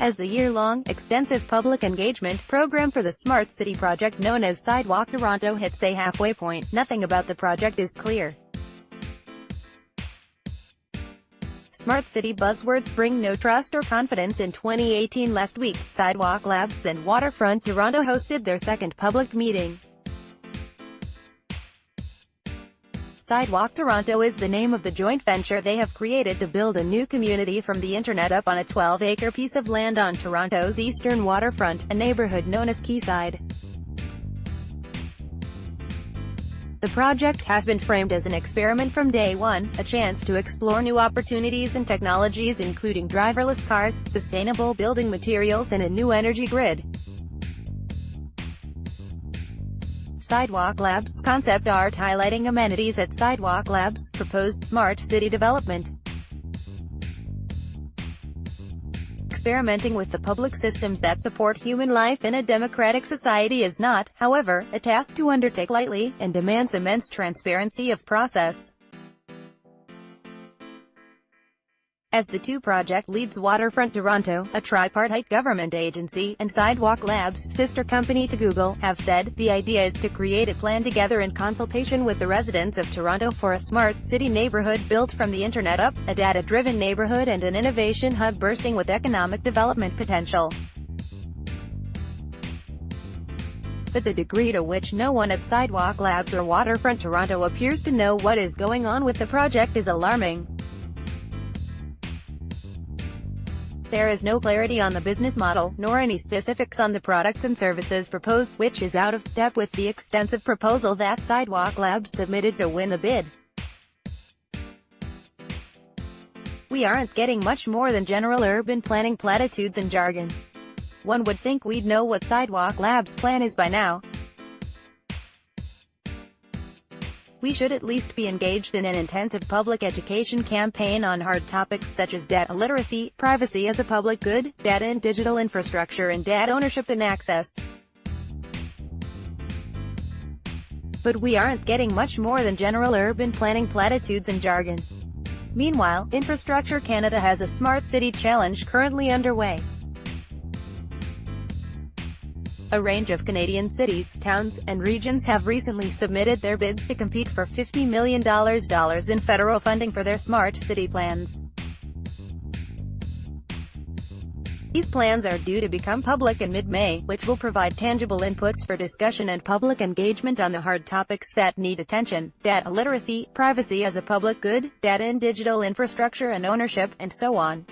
As the year-long, extensive public engagement program for the Smart City project known as Sidewalk Toronto hits the halfway point, nothing about the project is clear. Smart City buzzwords bring no trust or confidence. In 2018 last week, Sidewalk Labs and Waterfront Toronto hosted their second public meeting. Sidewalk Toronto is the name of the joint venture they have created to build a new community from the internet up on a 12-acre piece of land on Toronto's eastern waterfront, a neighbourhood known as Quayside. The project has been framed as an experiment from day one, a chance to explore new opportunities and technologies including driverless cars, sustainable building materials and a new energy grid. Sidewalk Labs concept art highlighting amenities at Sidewalk Labs' proposed smart city development. Experimenting with the public systems that support human life in a democratic society is not, however, a task to undertake lightly, and demands immense transparency of process. As the two project leads Waterfront Toronto, a tripartite government agency, and Sidewalk Labs, sister company to Google, have said, the idea is to create a plan together in consultation with the residents of Toronto for a smart city neighbourhood built from the internet up, a data-driven neighbourhood and an innovation hub bursting with economic development potential. But the degree to which no one at Sidewalk Labs or Waterfront Toronto appears to know what is going on with the project is alarming. There is no clarity on the business model, nor any specifics on the products and services proposed, which is out of step with the extensive proposal that Sidewalk Labs submitted to win the bid. We aren't getting much more than general urban planning platitudes and jargon. One would think we'd know what Sidewalk Labs' plan is by now. We should at least be engaged in an intensive public education campaign on hard topics such as data literacy, privacy as a public good, data and digital infrastructure and data ownership and access. But we aren't getting much more than general urban planning platitudes and jargon. Meanwhile, Infrastructure Canada has a Smart City Challenge currently underway. A range of Canadian cities, towns, and regions have recently submitted their bids to compete for $50 million in federal funding for their smart city plans. These plans are due to become public in mid-May, which will provide tangible inputs for discussion and public engagement on the hard topics that need attention: data literacy, privacy as a public good, data and digital infrastructure and ownership, and so on.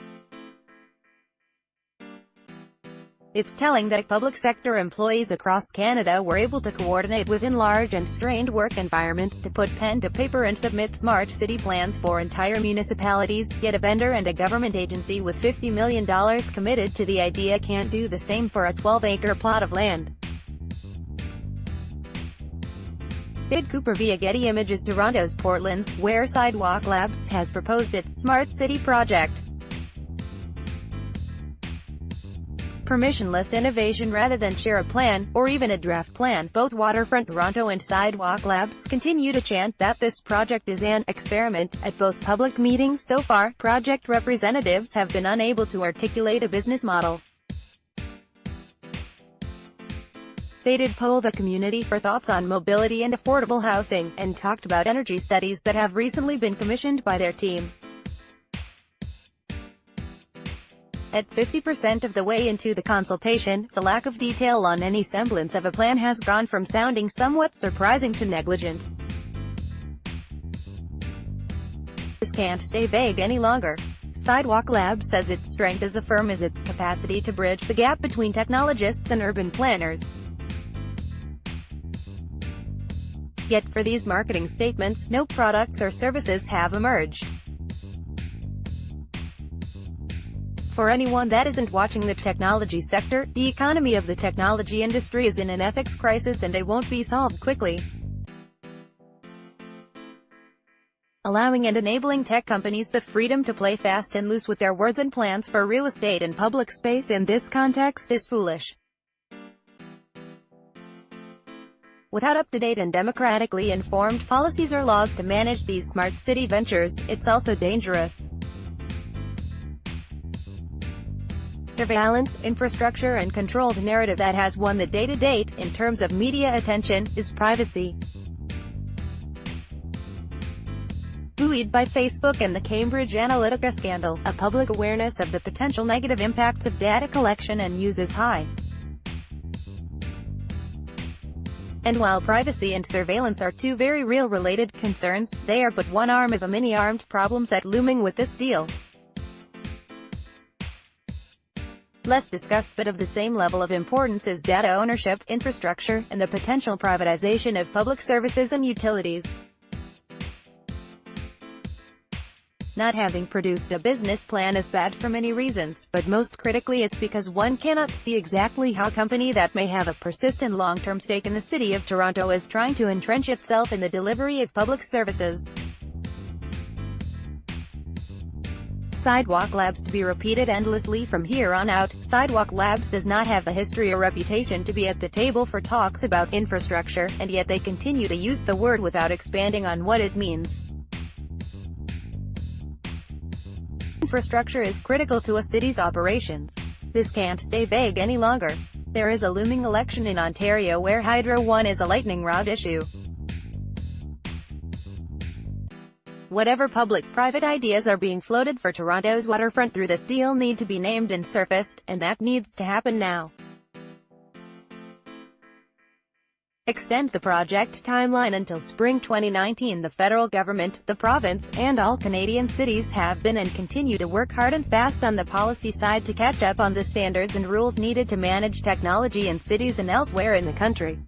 It's telling that public sector employees across Canada were able to coordinate within large and strained work environments to put pen to paper and submit smart city plans for entire municipalities, yet a vendor and a government agency with $50 million committed to the idea can't do the same for a 12-acre plot of land. David Cooper via Getty Images. Toronto's Portland's, where Sidewalk Labs has proposed its smart city project. Permissionless innovation rather than share a plan, or even a draft plan. Both Waterfront Toronto and Sidewalk Labs continue to chant that this project is an experiment. At both public meetings so far, project representatives have been unable to articulate a business model. They did poll the community for thoughts on mobility and affordable housing, and talked about energy studies that have recently been commissioned by their team. At 50% of the way into the consultation, the lack of detail on any semblance of a plan has gone from sounding somewhat surprising to negligent. This can't stay vague any longer. Sidewalk Labs says its strength as a firm is its capacity to bridge the gap between technologists and urban planners. Yet for these marketing statements, no products or services have emerged. For anyone that isn't watching the technology sector, the economy of the technology industry is in an ethics crisis and it won't be solved quickly. Allowing and enabling tech companies the freedom to play fast and loose with their words and plans for real estate and public space in this context is foolish. Without up-to-date and democratically informed policies or laws to manage these smart city ventures, it's also dangerous. surveillance, infrastructure and control. The narrative that has won the day to date, in terms of media attention, is privacy. Buoyed by Facebook and the Cambridge Analytica scandal, a public awareness of the potential negative impacts of data collection and use is high. And while privacy and surveillance are two very real related concerns, they are but one arm of a many armed problem set looming with this deal. Less discussed but of the same level of importance is data ownership, infrastructure, and the potential privatization of public services and utilities. Not having produced a business plan is bad for many reasons, but most critically it's because one cannot see exactly how a company that may have a persistent long-term stake in the city of Toronto is trying to entrench itself in the delivery of public services. Sidewalk Labs. To be repeated endlessly from here on out, Sidewalk Labs does not have the history or reputation to be at the table for talks about infrastructure, and yet they continue to use the word without expanding on what it means. Infrastructure is critical to a city's operations. This can't stay vague any longer. There is a looming election in Ontario where Hydro One is a lightning rod issue. Whatever public-private ideas are being floated for Toronto's waterfront through this deal need to be named and surfaced, and that needs to happen now. Extend the project timeline until spring 2019. The federal government, the province, and all Canadian cities have been and continue to work hard and fast on the policy side to catch up on the standards and rules needed to manage technology in cities and elsewhere in the country.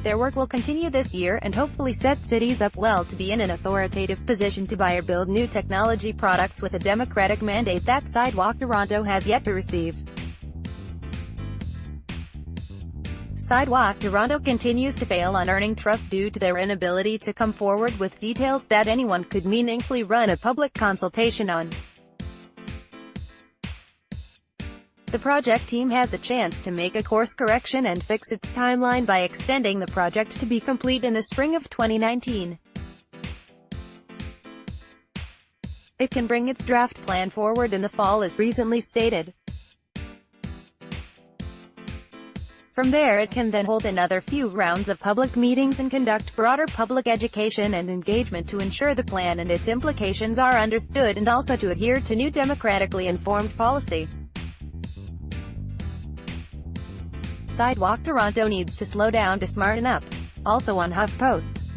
Their work will continue this year and hopefully set cities up well to be in an authoritative position to buy or build new technology products with a democratic mandate that Sidewalk Toronto has yet to receive. Sidewalk Toronto continues to fail on earning trust due to their inability to come forward with details that anyone could meaningfully run a public consultation on. The project team has a chance to make a course correction and fix its timeline by extending the project to be complete in the spring of 2019. It can bring its draft plan forward in the fall as recently stated. From there it can then hold another few rounds of public meetings and conduct broader public education and engagement to ensure the plan and its implications are understood and also to adhere to new democratically informed policy. Sidewalk Toronto needs to slow down to smarten up. Also on HuffPost.